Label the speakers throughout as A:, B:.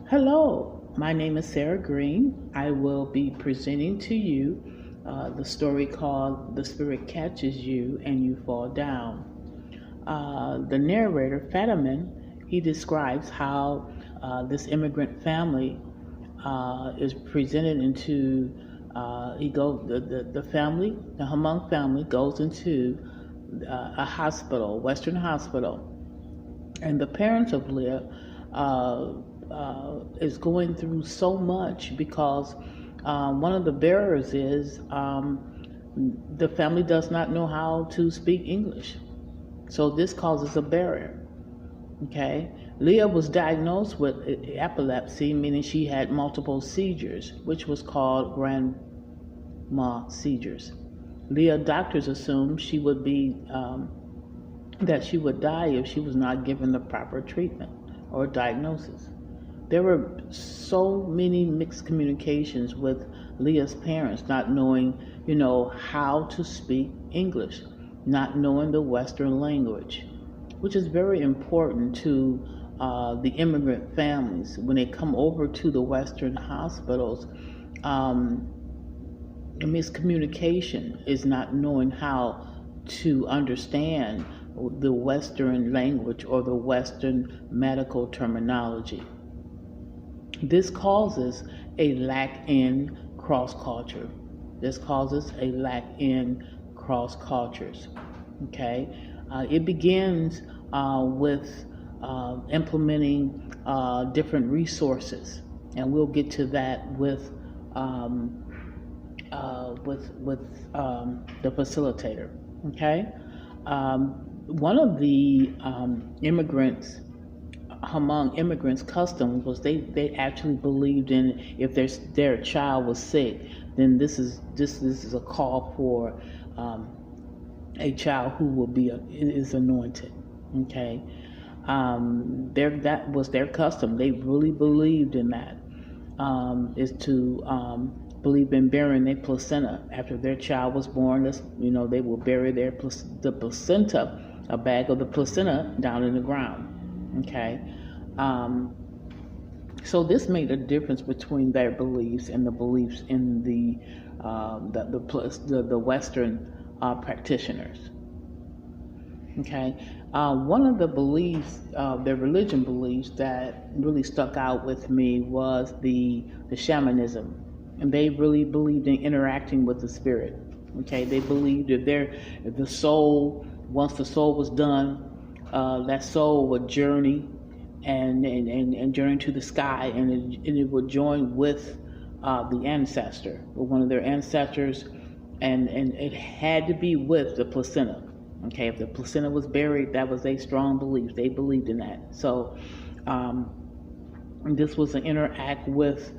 A: Hello, my name is Sarah Green. I will be presenting to you the story called The Spirit Catches You and You Fall Down. The narrator, Fetterman, he describes how this immigrant family is presented into, the family, the Hmong family goes into a hospital, Western hospital, and the parents of Leah is going through so much because one of the barriers is the family does not know how to speak English. So this causes a barrier. Okay, Leah was diagnosed with epilepsy, meaning she had multiple seizures, which was called grand mal seizures. Leah doctors assumed she would be that she would die if she was not given the proper treatment or diagnosis. There were so many mixed communications with Leah's parents, not knowing, how to speak English, not knowing the Western language, which is very important to the immigrant families when they come over to the Western hospitals. Miscommunication is not knowing how to understand the Western language or the Western medical terminology. This causes a lack in cross culture. This causes a lack in cross cultures. Okay, it begins with implementing different resources, and we'll get to that with the facilitator. Okay, one of the Hmong immigrants' custom was they actually believed in if their child was sick, then this is a call for a child who will is anointed. Okay, that was their custom. They really believed in that. Is to believe in burying their placenta after their child was born. They will bury the placenta, a bag of the placenta, down in the ground. Okay, so this made a difference between their beliefs and the beliefs in the Western practitioners. Okay, one of the beliefs, their religion beliefs, that really stuck out with me was the shamanism, and they really believed in interacting with the spirit. Okay, they believed if the soul, once the soul was done, that soul would journey and journey to the sky, and it would join with the ancestor, or one of their ancestors, and it had to be with the placenta. Okay, if the placenta was buried, that was a strong belief. They believed in that. So this was an interact with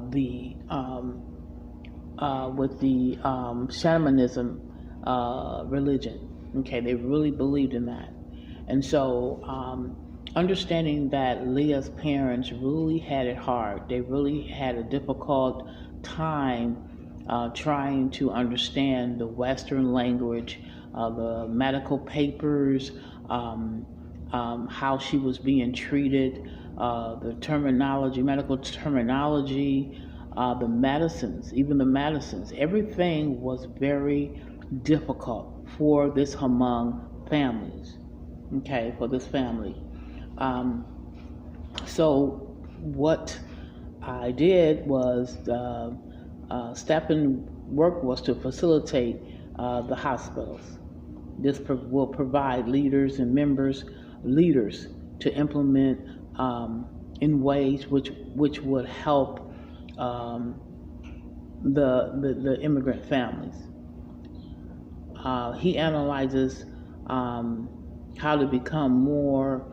A: the shamanism religion. Okay, they really believed in that. And so understanding that Leah's parents really had it hard. They really had a difficult time trying to understand the Western language, the medical papers, how she was being treated, the terminology, medical terminology, the medicines, even the medicines. Everything was very difficult for this Hmong families. Okay, for this family. So what I did was step in work was to facilitate the hospitals. This will provide leaders and leaders to implement in ways which would help the immigrant families. He analyzes how to become more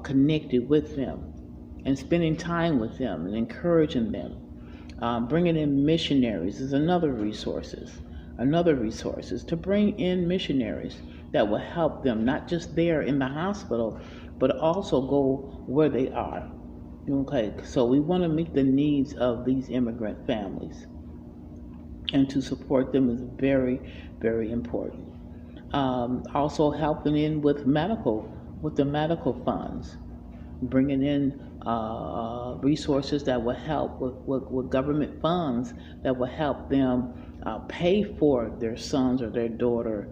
A: connected with them, and spending time with them and encouraging them. Bringing in missionaries is another resource to bring in missionaries that will help them, not just there in the hospital, but also go where they are. Okay, so we want to meet the needs of these immigrant families, and to support them is very, very important. Also helping in with the medical funds. bringing in resources that will help with government funds that will help them pay for their sons or their daughter,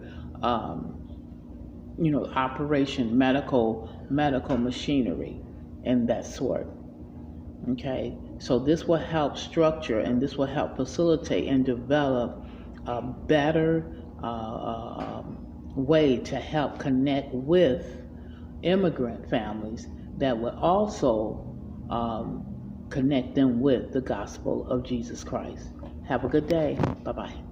A: operation medical machinery and that sort. Okay, so this will help structure and this will help facilitate and develop a better way to help connect with immigrant families that will also connect them with the gospel of Jesus Christ. Have a good day. Bye-bye.